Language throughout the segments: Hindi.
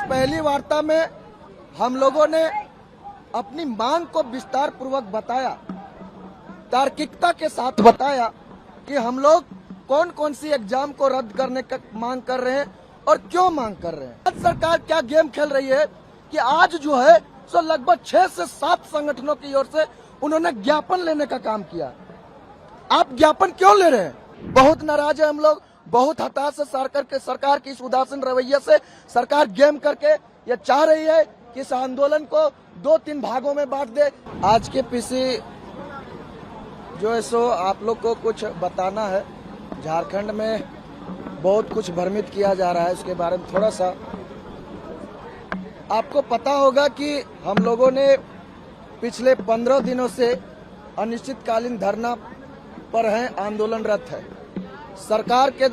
पहली वार्ता में हम लोगों ने अपनी मांग को विस्तार पूर्वक बताया, तार्किकता के साथ बताया कि हम लोग कौन कौन सी एग्जाम को रद्द करने का मांग कर रहे हैं और क्यों मांग कर रहे हैं। आज सरकार क्या गेम खेल रही है कि आज जो है सो लगभग 6 से 7 संगठनों की ओर से उन्होंने ज्ञापन लेने का काम किया। आप ज्ञापन क्यों ले रहे हैं? बहुत नाराज है हम लोग, बहुत हताश है सरकार की इस उदासीन रवैये से। सरकार गेम करके ये चाह रही है कि इस आंदोलन को 2-3 भागों में बांट दे। आज के पीसी जो है सो आप लोग को कुछ बताना है। झारखंड में बहुत कुछ भ्रमित किया जा रहा है, इसके बारे में थोड़ा सा आपको पता होगा कि हम लोगों ने पिछले 15 दिनों से अनिश्चितकालीन धरना पर हैं, आंदोलनरत है। सरकार के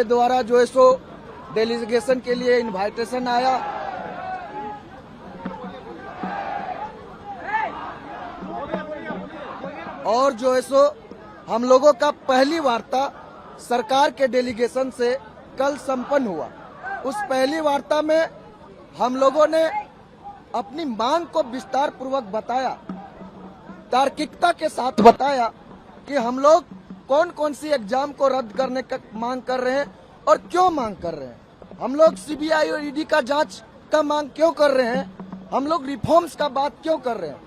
द्वारा जो है सो डेलीगेशन के लिए इनवाइटेशन आया। और जो है सो हम लोगों का पहली वार्ता सरकार के डेलीगेशन से कल संपन्न हुआ। उस पहली वार्ता में हम लोगों ने अपनी मांग को विस्तार पूर्वक बताया, तार्किकता के साथ बताया कि हम लोग कौन कौन सी एग्जाम को रद्द करने का मांग कर रहे हैं और क्यों मांग कर रहे हैं। हम लोग सीबीआई और ईडी का जांच का मांग क्यों कर रहे हैं, हम लोग रिफॉर्म्स का बात क्यों कर रहे हैं।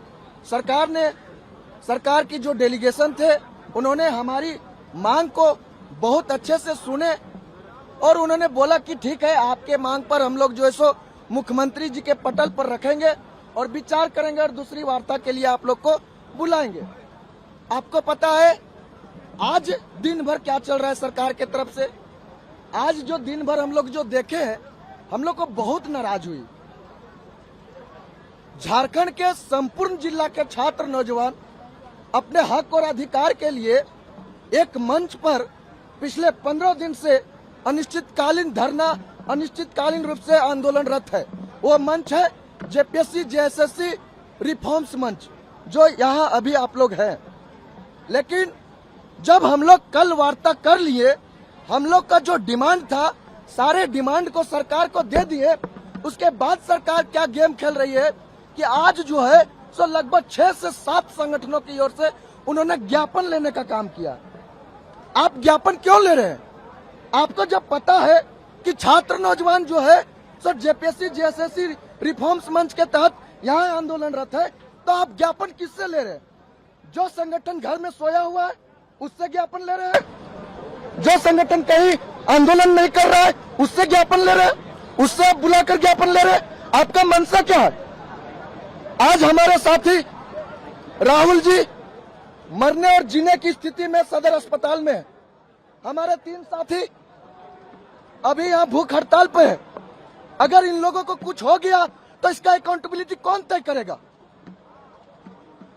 सरकार की जो डेलीगेशन थे उन्होंने हमारी मांग को बहुत अच्छे से सुने और उन्होंने बोला कि ठीक है, आपके मांग पर हम लोग जो है सो मुख्यमंत्री जी के पटल पर रखेंगे और विचार करेंगे और दूसरी वार्ता के लिए आप लोग को बुलाएंगे। आपको पता है आज दिन भर क्या चल रहा है सरकार के तरफ से। आज जो दिन भर हम लोग जो देखे हैं, हम लोग को बहुत नाराज हुई। झारखंड के संपूर्ण जिला के छात्र नौजवान अपने हक और अधिकार के लिए एक मंच पर पिछले 15 दिन से अनिश्चितकालीन धरना, अनिश्चितकालीन रूप से आंदोलनरत है। वो मंच है जेपीएससी जेएसएससी रिफॉर्म्स मंच, जो यहाँ अभी आप लोग हैं। लेकिन जब हम लोग कल वार्ता कर लिए, हम लोग का जो डिमांड था सारे डिमांड को सरकार को दे दिए। उसके बाद सरकार क्या गेम खेल रही है कि आज जो है सो लगभग 6 से 7 संगठनों की ओर से उन्होंने ज्ञापन लेने का काम किया। आप ज्ञापन क्यों ले रहे हैं? आपको जब पता है कि छात्र नौजवान जो है सो जेपीएससी जेएसएससी रिफॉर्म्स मंच के तहत यहाँ आंदोलनरत है, तो आप ज्ञापन किससे ले रहे हैं? जो संगठन घर में सोया हुआ है उससे ज्ञापन ले रहे हैं? जो संगठन कहीं आंदोलन नहीं कर रहा है उससे ज्ञापन ले रहे हैं? उससे आप बुलाकर ज्ञापन ले रहे हैं? आपका मंशा क्या है? आज हमारे साथी राहुल जी मरने और जीने की स्थिति में सदर अस्पताल में है। हमारे 3 साथी अभी यहाँ भूख हड़ताल पे है। अगर इन लोगों को कुछ हो गया तो इसका अकाउंटेबिलिटी कौन तय करेगा?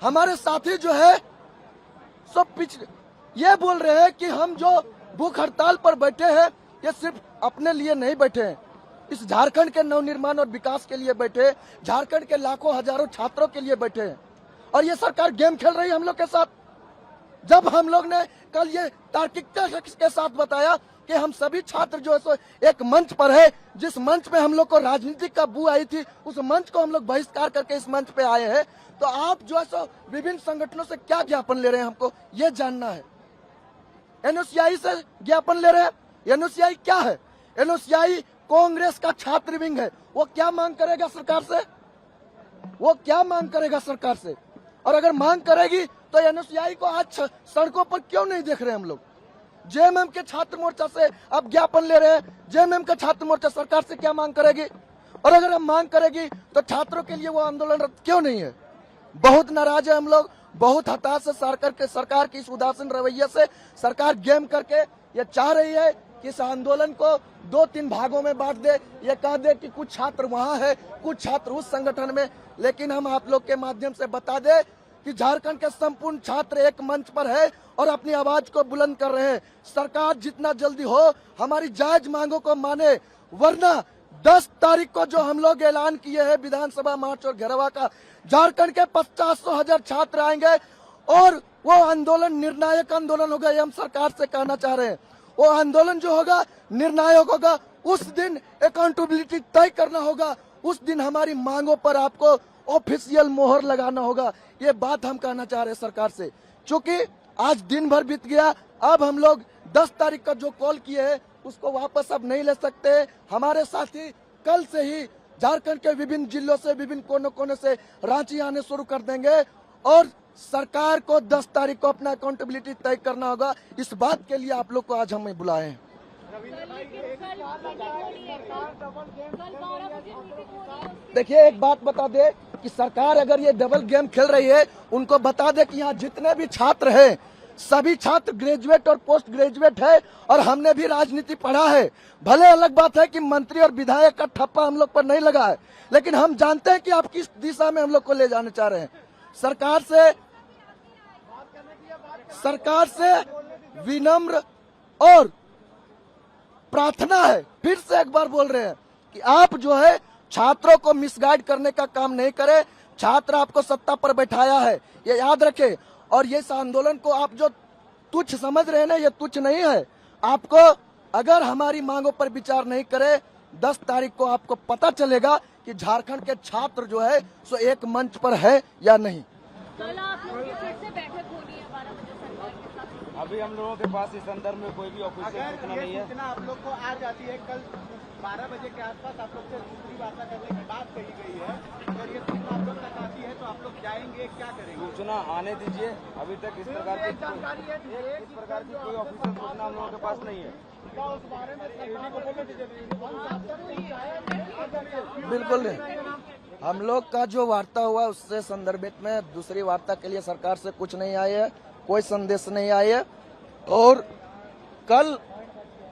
हमारे साथी जो है सब ये बोल रहे हैं कि हम जो भूख हड़ताल पर बैठे हैं ये सिर्फ अपने लिए नहीं बैठे हैं, इस झारखंड के नवनिर्माण और विकास के लिए बैठे, झारखंड के लाखों हजारों छात्रों के लिए बैठे हैं। और ये सरकार गेम खेल रही है हम लोग के साथ। जब हम लोग ने कल ये तार्किकता के साथ बताया कि हम सभी छात्र जो है सो एक मंच पर है, जिस मंच पे हम लोग को राजनीतिक का बू आई थी, उस मंच को हम लोग बहिष्कार करके इस मंच पे आए हैं, तो आप जो है सो विभिन्न संगठनों से क्या ज्ञापन ले रहे हैं, हमको ये जानना है। एनओसीआई से ज्ञापन ले रहे हैं। एनओसीआई क्या है? एनओसीआई कांग्रेस का छात्र विंग है। वो क्या मांग करेगा सरकार से? वो क्या मांग करेगा सरकार से? और अगर मांग करेगी तो एनओसीआई को आज सड़कों पर क्यों नहीं देख रहे हम लोग? जेएमएम के छात्र मोर्चा से अब ज्ञापन ले रहे हैं। जेएमएम का छात्र मोर्चा सरकार से क्या मांग करेगी? और अगर हम मांग करेगी तो छात्रों के लिए वो आंदोलनरत क्यों नहीं है? बहुत नाराज है हम लोग, बहुत हताश है सरकार की इस उदासीन रवैये से। सरकार गेम करके ये चाह रही है कि इस आंदोलन को 2-3 भागों में बांट दे। ये कह दे कि कुछ छात्र वहां है, कुछ छात्र उस संगठन में। लेकिन हम आप लोग के माध्यम से बता दे कि झारखंड के संपूर्ण छात्र एक मंच पर है और अपनी आवाज को बुलंद कर रहे हैं। सरकार जितना जल्दी हो हमारी जायज मांगों को माने, वरना 10 तारीख को जो हम लोग ऐलान किए हैं विधानसभा मार्च और घेरावा का, झारखंड के 50,000 छात्र आएंगे और वो आंदोलन निर्णायक आंदोलन होगा। ये हम सरकार से कहना चाह रहे हैं। वो आंदोलन जो होगा निर्णायक होगा, उस दिन अकाउंटेबिलिटी तय करना होगा, उस दिन हमारी मांगों पर आपको ऑफिशियल मोहर लगाना होगा। ये बात हम कहना चाह रहे हैं सरकार से, क्योंकि आज दिन भर बीत गया। अब हम लोग 10 तारीख का जो कॉल किए हैं उसको वापस अब नहीं ले सकते। हमारे साथी कल से ही झारखंड के विभिन्न जिलों से, विभिन्न कोने कोने से रांची आने शुरू कर देंगे और सरकार को 10 तारीख को अपना अकाउंटेबिलिटी तय करना होगा। इस बात के लिए आप लोग को आज हमें बुलाए हैं। देखिए, एक बात बता दे कि सरकार अगर ये डबल गेम खेल रही है, उनको बता दे कि यहाँ जितने भी छात्र हैं सभी छात्र ग्रेजुएट और पोस्ट ग्रेजुएट है और हमने भी राजनीति पढ़ा है। भले अलग बात है कि मंत्री और विधायक का ठप्पा हम लोग पर नहीं लगा है, लेकिन हम जानते हैं कि आप किस दिशा में हम लोग को ले जाने चाह रहे हैं। सरकार से विनम्र और प्रार्थना है, फिर से एक बार बोल रहे हैं कि आप जो है छात्रों को मिसगाइड करने का काम नहीं करें। छात्र आपको सत्ता पर बैठाया है, ये याद रखें। और ये आंदोलन को आप जो तुच्छ समझ रहे हैं ना, ये तुच्छ नहीं है। आपको अगर हमारी मांगों पर विचार नहीं करे, 10 तारीख को आपको पता चलेगा कि झारखंड के छात्र जो है सो एक मंच पर है या नहीं। कल आप लोगों की फिर से बैठक होनी है 12 बजे सरकार के साथ। अभी हम लोगों के पास इस संदर्भ में कोई भी ऑफिशियल सूचना नहीं है। सूचना आप लोग को आ जाती है, कल 12 बजे के आसपास आप लोग से दूसरी वार्ता करने की बात कही गई है। अगर ये सूचना आप लोग तक आती है तो आप लोग जाएंगे, क्या करेंगे? सूचना आने दीजिए। अभी तक इस प्रकार की कोई ऑफिशियल सूचना हम लोगों के पास नहीं है। बिल्कुल नहीं। हम लोग का जो वार्ता हुआ उससे संदर्भित में दूसरी वार्ता के लिए सरकार से कुछ नहीं आई है, कोई संदेश नहीं आई है। और कल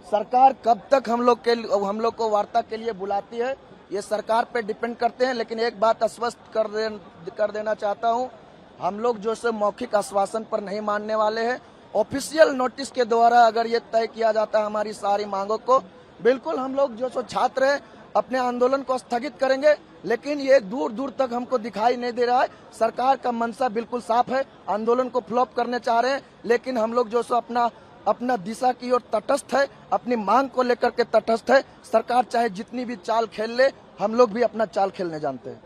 सरकार कब तक हम लोग को वार्ता के लिए बुलाती है ये सरकार पे डिपेंड करते हैं। लेकिन एक बात स्पष्ट कर देना चाहता हूँ, हम लोग जो से मौखिक आश्वासन पर नहीं मानने वाले हैं। ऑफिशियल नोटिस के द्वारा अगर ये तय किया जाता है हमारी सारी मांगों को, बिल्कुल हम लोग जो सो छात्र हैं अपने आंदोलन को स्थगित करेंगे। लेकिन ये दूर दूर तक हमको दिखाई नहीं दे रहा है। सरकार का मंशा बिल्कुल साफ है, आंदोलन को फ्लॉप करने चाह रहे हैं। लेकिन हम लोग जो सो अपना दिशा की ओर तटस्थ है, अपनी मांग को लेकर के तटस्थ है। सरकार चाहे जितनी भी चाल खेल ले, हम लोग भी अपना चाल खेलने जानते हैं।